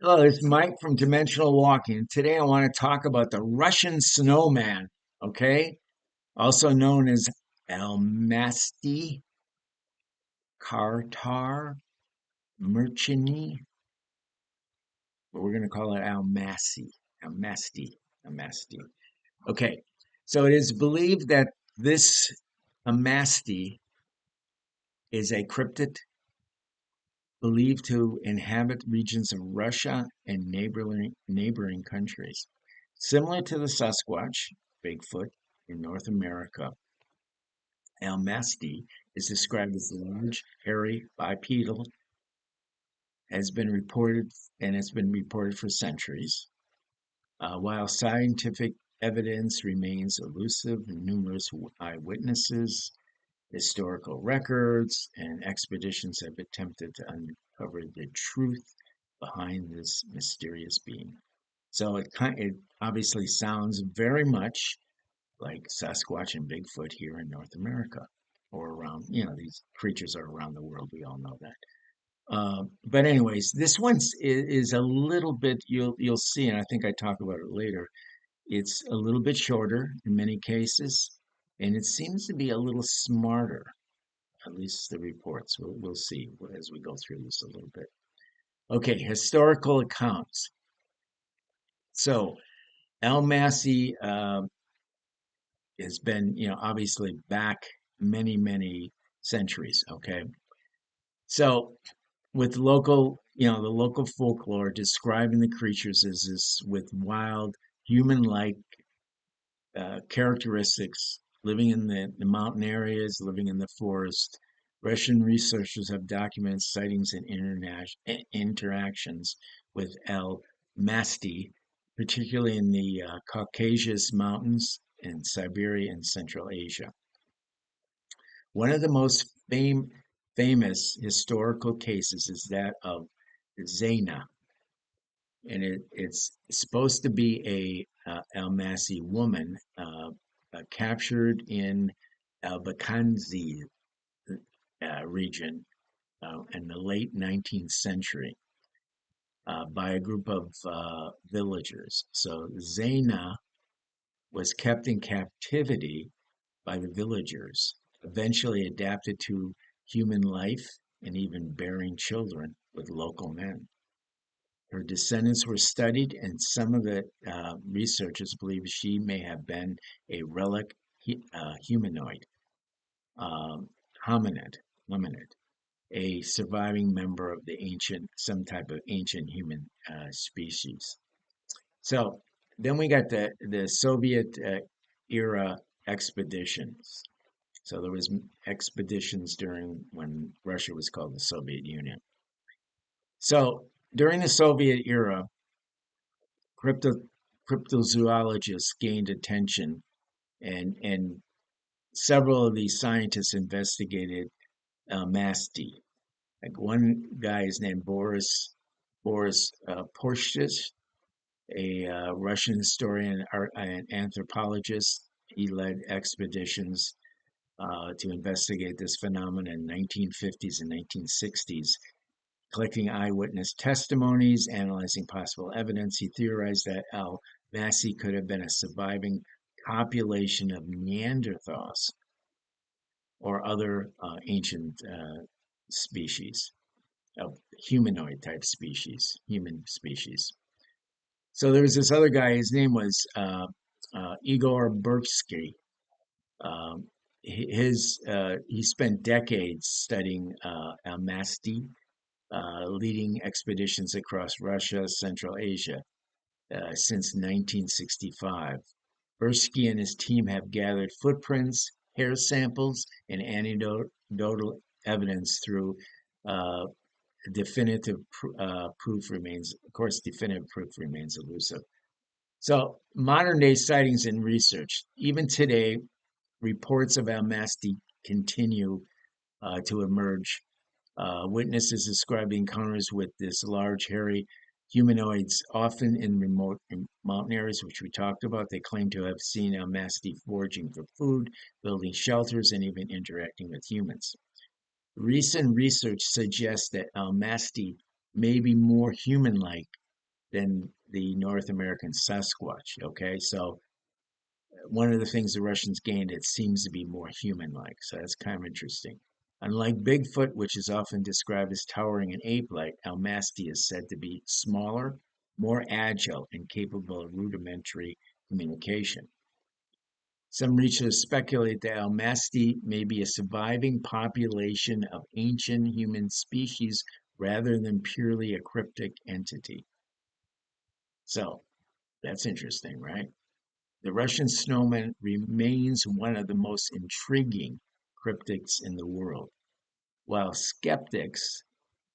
Hello, it's Mike from Dimensional Walking. Today I want to talk about the Russian Snowman, okay? Also known as Almasty, Kartar, Merchini, but we're going to call it Almasi, Almasty, Almasty. Okay, so it is believed that this Almasty is a cryptid believed to inhabit regions of Russia and neighboring countries. Similar to the Sasquatch, Bigfoot, in North America, Almasty is described as large, hairy, bipedal, has been reported and has been reported for centuries. While scientific evidence remains elusive, numerous eyewitnesses, historical records, and expeditions have attempted to uncover the truth behind this mysterious being. So it obviously sounds very much like Sasquatch and Bigfoot here in North America or around, these creatures are around the world. We all know that. But anyways, this is a little bit, you'll see, and I think I talk about it later. It's a little bit shorter in many cases, and it seems to be a little smarter, at least the reports. We'll see as we go through this a little bit. Okay, historical accounts. So El Massey has been, obviously back many centuries. Okay, so with the local folklore describing the creatures as this with wild human-like characteristics, living in the mountain areas, living in the forest. Russian researchers have documented sightings and interactions with El Masti, particularly in the Caucasus Mountains in Siberia and Central Asia. One of the most famous historical cases is that of Zaina, and it's supposed to be a Almasi woman captured in Albakanzi region in the late 19th century by a group of villagers. So Zaina was kept in captivity by the villagers, eventually adapted to human life and even bearing children with local men. Her descendants were studied, and some of the researchers believe she may have been a relic humanoid, um, hominid, hominid, a surviving member of the some type of ancient human species. So then we got the Soviet era expeditions. So there was expeditions during when Russia was called the Soviet Union. So during the Soviet era, crypto, cryptozoologists gained attention, and several of these scientists investigated masti. Like one guy is named Boris Porshtis, a Russian historian and anthropologist. He led expeditions to investigate this phenomenon in 1950s and 1960s, collecting eyewitness testimonies, analyzing possible evidence. He theorized that Al Masi could have been a surviving population of Neanderthals or other ancient species of humanoid type species, human species. So there was this other guy. His name was Igor Berksky. He spent decades studying Almasty, leading expeditions across Russia, Central Asia since 1965. Bersky and his team have gathered footprints, hair samples, and anecdotal evidence through uh, proof remains, of course, definitive proof remains elusive. So, modern day sightings and research. Even today, reports of Almasty continue to emerge. Witnesses describe the encounters with this large, hairy humanoids, often in remote mountain areas, which we talked about. They claim to have seen Almasty foraging for food, building shelters, and even interacting with humans. Recent research suggests that Almasty may be more human like than the North American Sasquatch. Okay, so one of the things the Russians gained, it seems to be more human-like. So that's kind of interesting. Unlike Bigfoot, which is often described as towering and ape-like, Almasty is said to be smaller, more agile, and capable of rudimentary communication. Some researchers speculate that Almasty may be a surviving population of ancient human species rather than purely a cryptic entity. So that's interesting, right? The Russian snowman remains one of the most intriguing cryptids in the world, while skeptics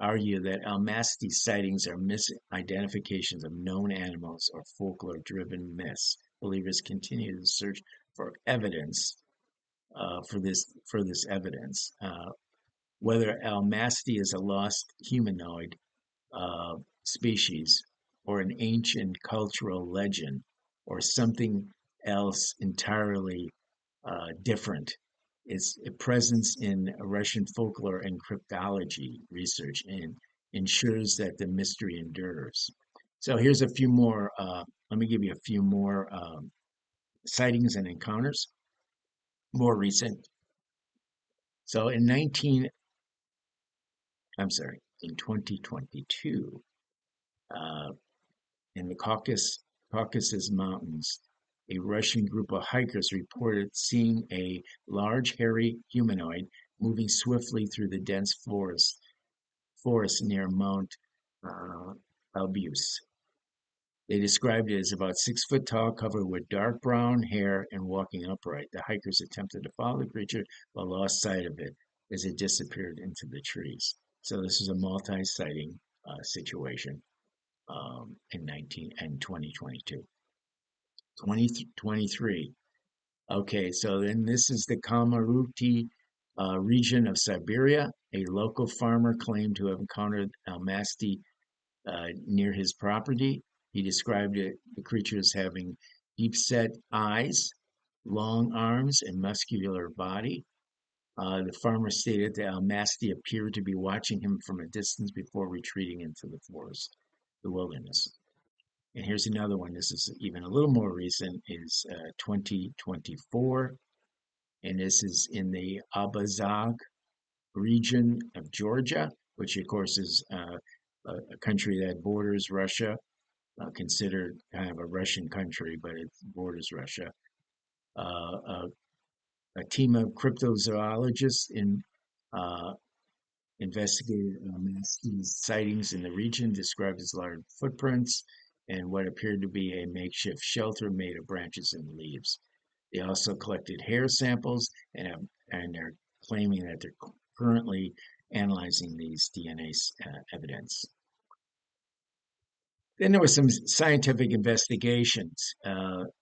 argue that Almasty sightings are misidentifications of known animals or folklore-driven myths. Believers continue to search for evidence for this evidence. Whether Almasty is a lost humanoid species or an ancient cultural legend or something else entirely different. Its presence in Russian folklore and cryptology research and ensures that the mystery endures. So here's a few more. Let me give you a few more sightings and encounters, more recent. So in 2022, uh, in the Caucasus Mountains, a Russian group of hikers reported seeing a large, hairy humanoid moving swiftly through the dense forest near Mount uh, Elbrus. They described it as about 6 foot tall, covered with dark brown hair and walking upright. The hikers attempted to follow the creature but lost sight of it as it disappeared into the trees. So this is a multi-sighting situation in 2022. 2023. Okay, so then this is the Kamaruti region of Siberia. A local farmer claimed to have encountered Almasty near his property. He described the creature as having deep-set eyes, long arms, and muscular body. The farmer stated that Almasty appeared to be watching him from a distance before retreating into the wilderness. And here's another one. This is even a little more recent. Is 2024, and this is in the Abazag region of Georgia, which of course is a country that borders Russia, considered kind of a Russian country, but it borders Russia. A team of cryptozoologists uh, investigated Masty's sightings in the region, described as large footprints and what appeared to be a makeshift shelter made of branches and leaves. They also collected hair samples and they're claiming that they're currently analyzing these DNA evidence. Then there was some scientific investigations.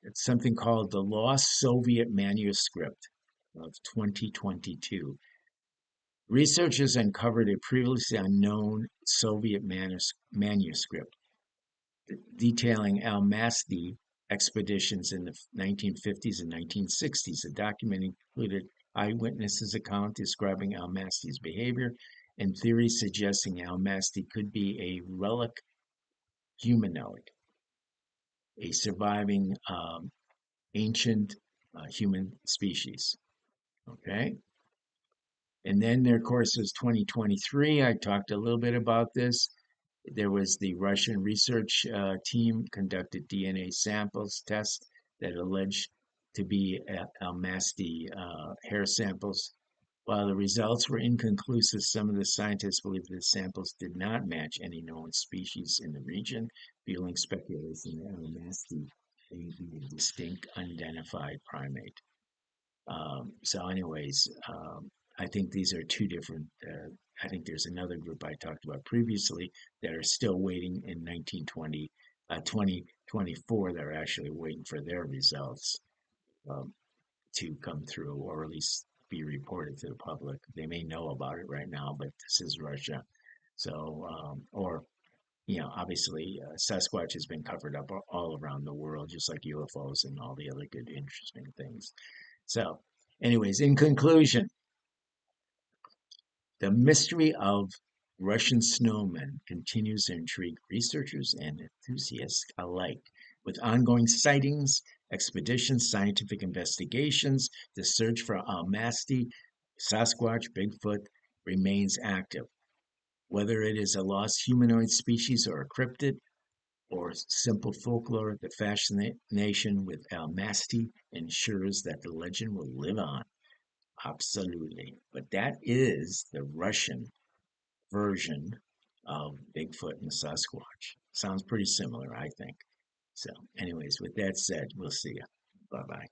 It's something called the Lost Soviet Manuscript of 2022. Researchers uncovered a previously unknown Soviet manuscript detailing Almasty expeditions in the 1950s and 1960s. The document included eyewitnesses' account describing Almasty's behavior and theories suggesting Almasty could be a relic humanoid, a surviving ancient human species. Okay. And then there, of course, was 2023. I talked a little bit about this. There was the Russian research team conducted DNA samples tests that alleged to be Almasty hair samples. While the results were inconclusive, some of the scientists believe the samples did not match any known species in the region, fueling speculation that Almasty may be a distinct, unidentified primate. So, anyways, I think these are two different. I think there's another group I talked about previously that are still waiting in 2024 that are actually waiting for their results to come through, or at least be reported to the public. They may know about it right now, but this is Russia. So, or obviously, Sasquatch has been covered up all around the world, just like UFOs and all the other good, interesting things. So, anyways, in conclusion, the mystery of Russian Snowman continues to intrigue researchers and enthusiasts alike, with ongoing sightings, expeditions, scientific investigations. The search for Almasty, Sasquatch, Bigfoot remains active. Whether it is a lost humanoid species or a cryptid or simple folklore, the fascination with Almasty ensures that the legend will live on. Absolutely. But that is the Russian version of Bigfoot and Sasquatch. Sounds pretty similar, I think. So, anyways, with that said, we'll see you. Bye bye.